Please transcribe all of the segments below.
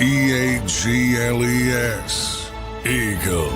EAGLES, Eagles.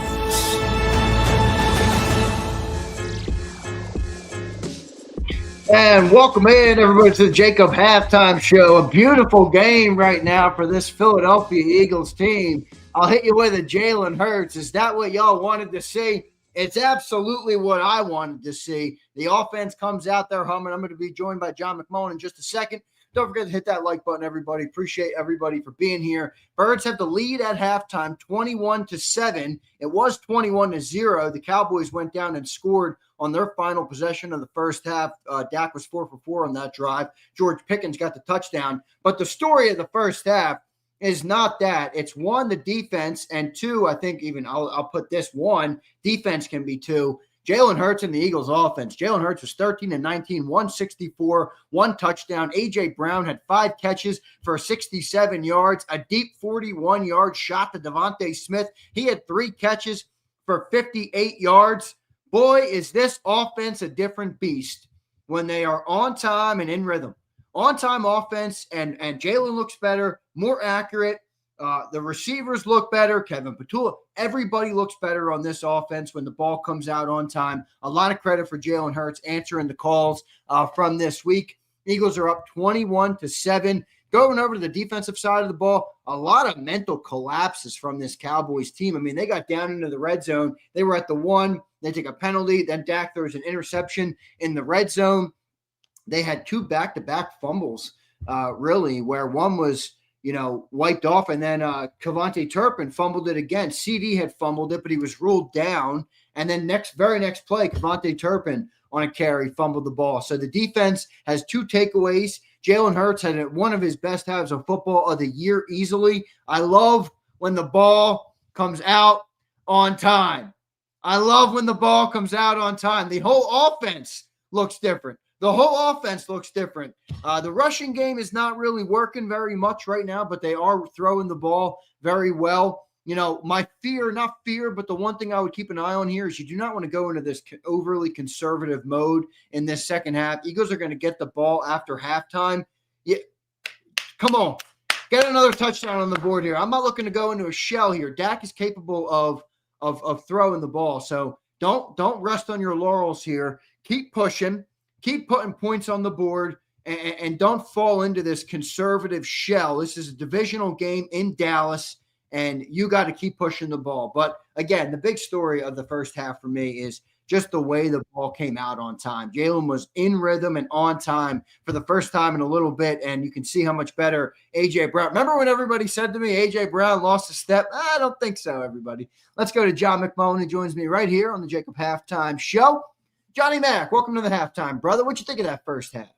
And welcome in, everybody, to the JAKIB Halftime Show. A beautiful game right now for this Philadelphia Eagles team. I'll hit you with a Jalen Hurts. Is that what y'all wanted to see? It's absolutely what I wanted to see. The offense comes out there humming. I'm going to be joined by John McMullen in just a second. Don't forget to hit that like button, everybody. Appreciate everybody for being here. Birds have the lead at halftime, 21-7. It was 21-0. The Cowboys went down and scored on their final possession of the first half. Dak was 4 for 4 on that drive. George Pickens got the touchdown. But the story of the first half is not that. It's one, the defense, and two, I think even I'll put this one, defense can be two. Jalen Hurts and the Eagles offense. Jalen Hurts was 13-19, 164, one touchdown. A.J. Brown had 5 catches for 67 yards, a deep 41-yard shot to DeVonta Smith. He had 3 catches for 58 yards. Boy, is this offense a different beast when they are on time and in rhythm. On-time offense, and Jalen looks better, more accurate. The receivers look better. Kevin Patula, everybody looks better on this offense when the ball comes out on time. A lot of credit for Jalen Hurts answering the calls from this week. Eagles are up 21-7. Going over to the defensive side of the ball, a lot of mental collapses from this Cowboys team. I mean, they got down into the red zone. They were at the 1. They take a penalty. Then Dak throws an interception in the red zone. They had 2 back-to-back fumbles, really, where one was wiped off, and then Kevontae Turpin fumbled it again. CD had fumbled it, but he was ruled down. And then very next play, Kevontae Turpin on a carry fumbled the ball. So the defense has 2 takeaways. Jalen Hurts had one of his best halves of football of the year easily. I love when the ball comes out on time. I love when the ball comes out on time. The whole offense looks different. The whole offense looks different. The rushing game is not really working very much right now, but they are throwing the ball very well. My fear, not fear, but the one thing I would keep an eye on here is you do not want to go into this overly conservative mode in this second half. Eagles are going to get the ball after halftime. Come on. Get another touchdown on the board here. I'm not looking to go into a shell here. Dak is capable of throwing the ball. So don't rest on your laurels here. Keep pushing. Keep putting points on the board, and don't fall into this conservative shell. This is a divisional game in Dallas, and you got to keep pushing the ball. But, again, the big story of the first half for me is just the way the ball came out on time. Jalen was in rhythm and on time for the first time in a little bit, and you can see how much better A.J. Brown. Remember when everybody said to me, A.J. Brown lost a step? I don't think so, everybody. Let's go to John McMullen, who joins me right here on the JAKIB Halftime Show. Johnny Mac, welcome to the halftime, brother. What'd you think of that first half?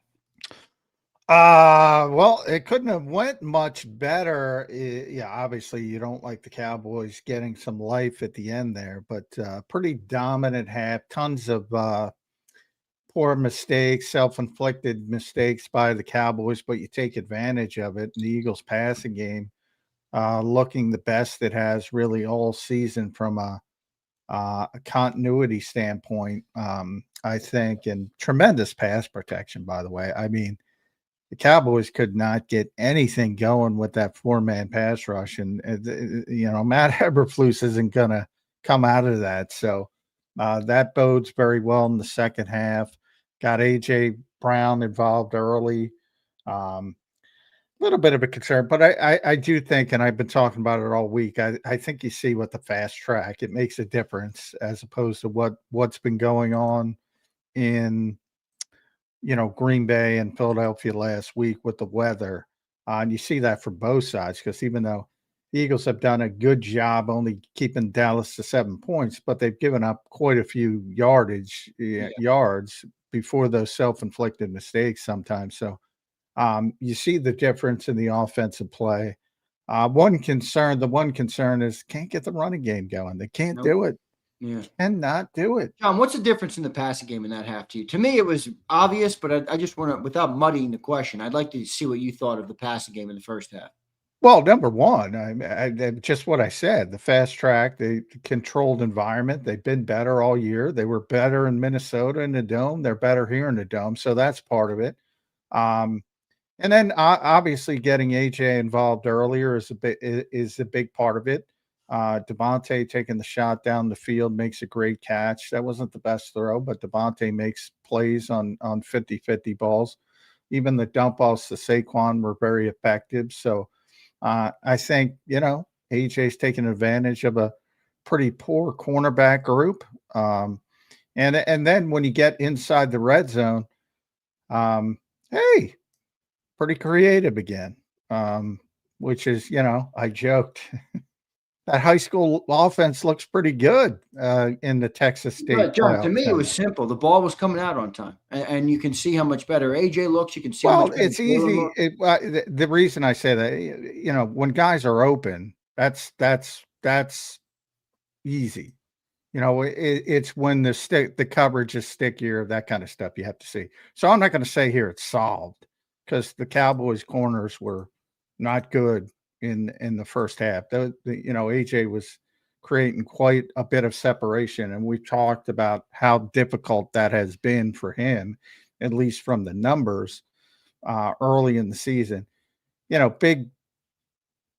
Well, it couldn't have went much better. Obviously you don't like the Cowboys getting some life at the end there, but pretty dominant half. Tons of poor mistakes, self-inflicted mistakes by the Cowboys, but you take advantage of it. And the Eagles passing game looking the best it has really all season from a continuity standpoint, I think, and tremendous pass protection, by the way. I mean, the Cowboys could not get anything going with that 4-man pass rush, and Matt Eberflus isn't going to come out of that. So that bodes very well in the second half. Got A.J. Brown involved early. Little bit of a concern, but I do think, and I've been talking about it all week, I think you see what the fast track, it makes a difference as opposed to what's been going on in, Green Bay and Philadelphia last week with the weather. And you see that for both sides, because even though the Eagles have done a good job only keeping Dallas to 7 points, but they've given up quite a few yards before those self-inflicted mistakes sometimes. So, you see the difference in the offensive play. The one concern is can't get the running game going. They can't do it. Yeah. Cannot do it. John, what's the difference in the passing game in that half to you? To me, it was obvious, but I just want to, without muddying the question, I'd like to see what you thought of the passing game in the first half. Well, number one, just what I said, the fast track, the controlled environment, they've been better all year. They were better in Minnesota in the Dome. They're better here in the Dome. So that's part of it. And then obviously getting AJ involved earlier is a big part of it. DeVonta taking the shot down the field makes a great catch. That wasn't the best throw, but DeVonta makes plays on 50-50 balls. Even the dump offs to Saquon were very effective. So I think, AJ's taking advantage of a pretty poor cornerback group. And then when you get inside the red zone, hey, pretty creative again, which is, I joked that high school offense looks pretty good in the Texas State. Right, John, to me, it was simple. The ball was coming out on time, and you can see how much better AJ looks. You can see how much better it's easy. The reason I say that, when guys are open, that's easy. It's when the coverage is stickier, that kind of stuff you have to see. So I'm not going to say here it's solved, because the Cowboys corners were not good in the first half. AJ was creating quite a bit of separation, and we talked about how difficult that has been for him, at least from the numbers early in the season.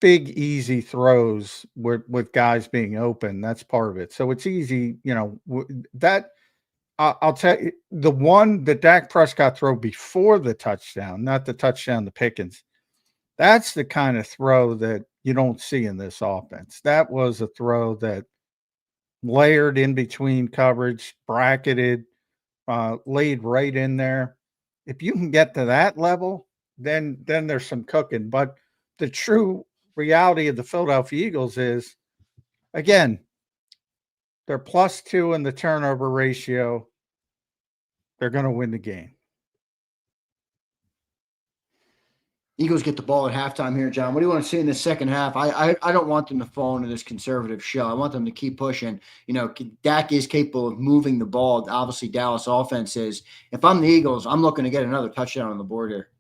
Big easy throws with guys being open. That's part of it. So it's easy, that I'll tell you, the one that Dak Prescott throw before the touchdown, not the touchdown to Pickens, that's the kind of throw that you don't see in this offense. That was a throw that layered in between coverage, bracketed, laid right in there. If you can get to that level, then there's some cooking. But the true reality of the Philadelphia Eagles is, again, they're +2 in the turnover ratio. They're going to win the game. Eagles get the ball at halftime here, John. What do you want to see in the second half? I don't want them to fall into this conservative shell. I want them to keep pushing. Dak is capable of moving the ball. Obviously, Dallas offense is. If I'm the Eagles, I'm looking to get another touchdown on the board here.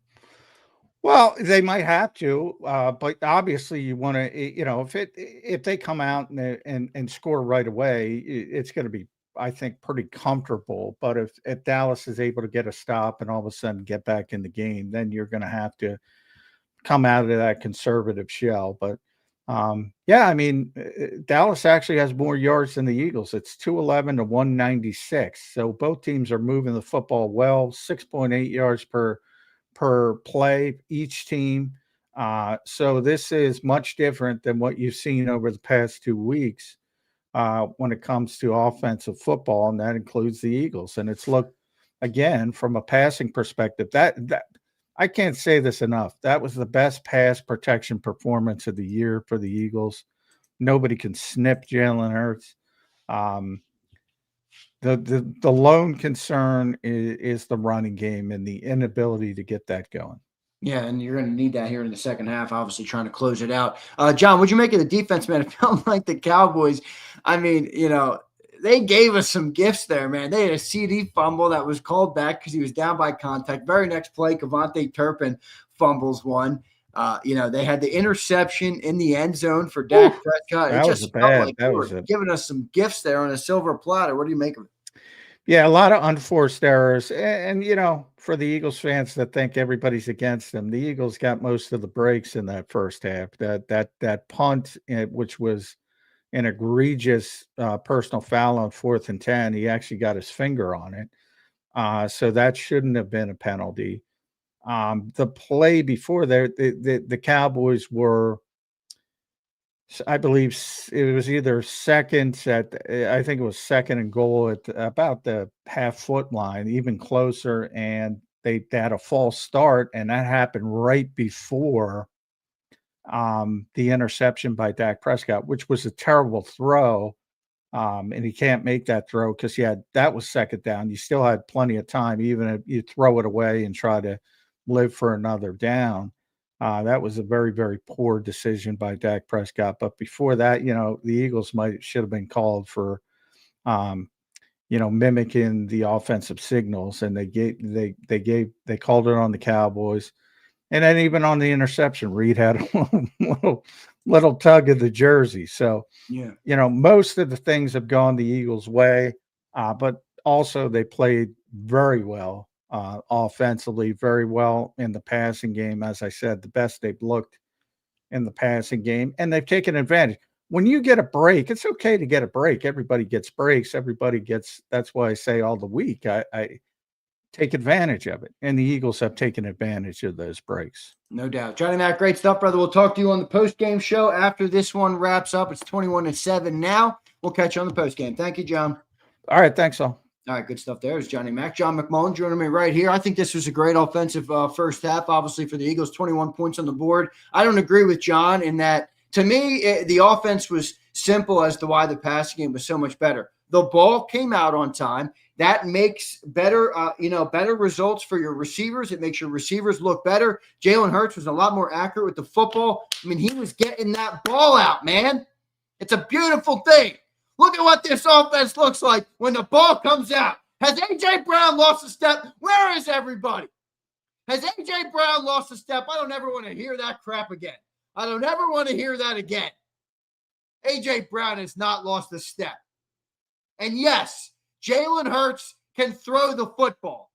Well, they might have to, but obviously you want to, if they come out and score right away, it's going to be, I think, pretty comfortable. But if Dallas is able to get a stop and all of a sudden get back in the game, then you're going to have to come out of that conservative shell. But Dallas actually has more yards than the Eagles. It's 211 to 196. So both teams are moving the football well, 6.8 yards per play each team. So this is much different than what you've seen over the past 2 weeks when it comes to offensive football, and that includes the Eagles. And it's looked, again, from a passing perspective, that I can't say this enough. That was the best pass protection performance of the year for the Eagles. Nobody can snip Jalen Hurts. The lone concern is the running game and the inability to get that going. Yeah, and you're going to need that here in the second half, obviously trying to close it out. John, what'd you make of the defense, man? It felt like the Cowboys, they gave us some gifts there, man. They had a CD fumble that was called back because he was down by contact. Very next play, Kevontae Turpin fumbles one. They had the interception in the end zone for Dak Prescott. It just felt like they were giving us some gifts there on a silver platter. What do you make of it? Yeah, a lot of unforced errors. And for the Eagles fans that think everybody's against them, the Eagles got most of the breaks in that first half. That punt, which was an egregious personal foul on 4th and 10, he actually got his finger on it. So that shouldn't have been a penalty. The play before there, the Cowboys were, I believe it was either second and goal at about the half-foot line, even closer, and they had a false start, and that happened right before the interception by Dak Prescott, which was a terrible throw, and he can't make that throw because that was second down. You still had plenty of time, even if you throw it away and try to live for another down. That was a very, very poor decision by Dak Prescott. But before that, the Eagles should have been called for, mimicking the offensive signals, and they called it on the Cowboys, and then even on the interception, Reed had a little tug of the jersey. So, most of the things have gone the Eagles' way, but also they played very well offensively, very well in the passing game. As I said, the best they've looked in the passing game, and they've taken advantage. When you get a break, it's okay to get a break. Everybody gets breaks. That's why I say all the week, I take advantage of it. And the Eagles have taken advantage of those breaks. No doubt. Johnny Mac, great stuff, brother. We'll talk to you on the post-game show after this one wraps up. It's 21-7 now. We'll catch you on the post-game. Thank you, John. All right. Thanks, all. All right, good stuff there. It's Johnny Mac. John McMullen joining me right here. I think this was a great offensive first half, obviously, for the Eagles, 21 points on the board. I don't agree with John in that, to me, the offense was simple as to why the passing game was so much better. The ball came out on time. That makes better results for your receivers. It makes your receivers look better. Jalen Hurts was a lot more accurate with the football. I mean, he was getting that ball out, man. It's a beautiful thing. Look at what this offense looks like when the ball comes out. Has A.J. Brown lost a step? Where is everybody? Has A.J. Brown lost a step? I don't ever want to hear that crap again. I don't ever want to hear that again. A.J. Brown has not lost a step. And yes, Jalen Hurts can throw the football.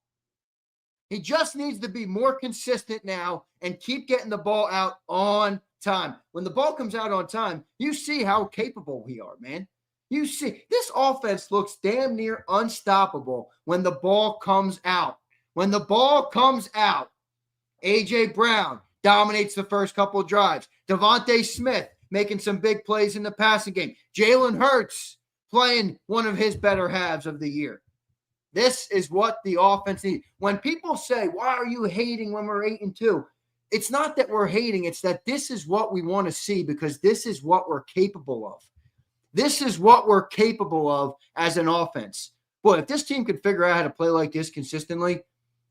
He just needs to be more consistent now and keep getting the ball out on time. When the ball comes out on time, you see how capable we are, man. You see, this offense looks damn near unstoppable when the ball comes out. When the ball comes out, A.J. Brown dominates the first couple of drives. DeVonta Smith making some big plays in the passing game. Jalen Hurts playing one of his better halves of the year. This is what the offense needs. When people say, why are you hating when we're 8-2? It's not that we're hating. It's that this is what we want to see because this is what we're capable of. This is what we're capable of as an offense. Boy, if this team could figure out how to play like this consistently,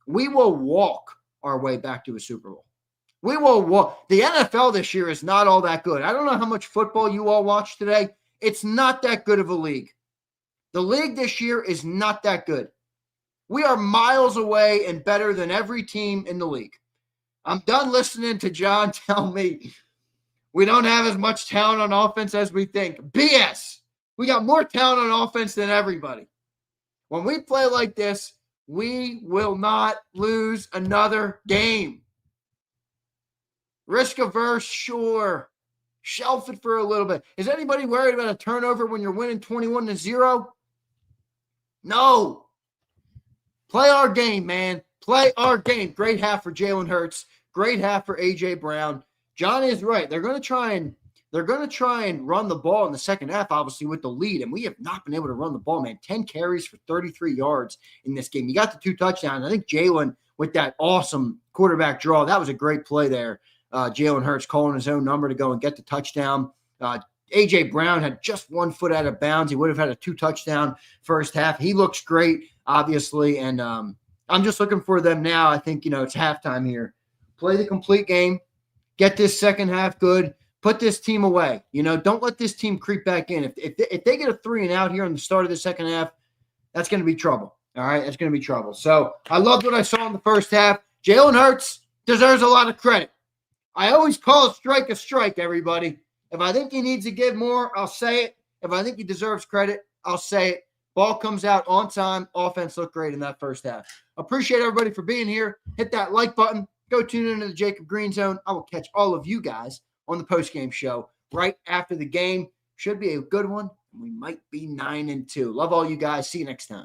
we will walk our way back to a Super Bowl. We will walk. The NFL this year is not all that good. I don't know how much football you all watch today. It's not that good of a league. The league this year is not that good. We are miles away and better than every team in the league. I'm done listening to John tell me we don't have as much talent on offense as we think. BS. We got more talent on offense than everybody. When we play like this, we will not lose another game. Risk averse, sure. Shelf it for a little bit. Is anybody worried about a turnover when you're winning 21-0? No. Play our game, man. Play our game. Great half for Jalen Hurts. Great half for A.J. Brown. John is right. They're going to try and run the ball in the second half, obviously, with the lead. And we have not been able to run the ball, man. 10 carries for 33 yards in this game. You got the 2 touchdowns. I think Jalen, with that awesome quarterback draw, that was a great play there. Jalen Hurts calling his own number to go and get the touchdown. A.J. Brown had just 1 foot out of bounds. He would have had a 2-touchdown first half. He looks great, obviously. And I'm just looking for them now. I think, it's halftime here. Play the complete game. Get this second half good. Put this team away. Don't let this team creep back in. If they get a 3-and-out here in the start of the second half, that's going to be trouble. All right, that's going to be trouble. So I loved what I saw in the first half. Jalen Hurts deserves a lot of credit. I always call a strike, everybody. If I think he needs to give more, I'll say it. If I think he deserves credit, I'll say it. Ball comes out on time. Offense looked great in that first half. Appreciate everybody for being here. Hit that like button. Go tune into the JAKIB Green Zone. I will catch all of you guys on the postgame show right after the game. Should be a good one. We might be 9-2. Love all you guys. See you next time.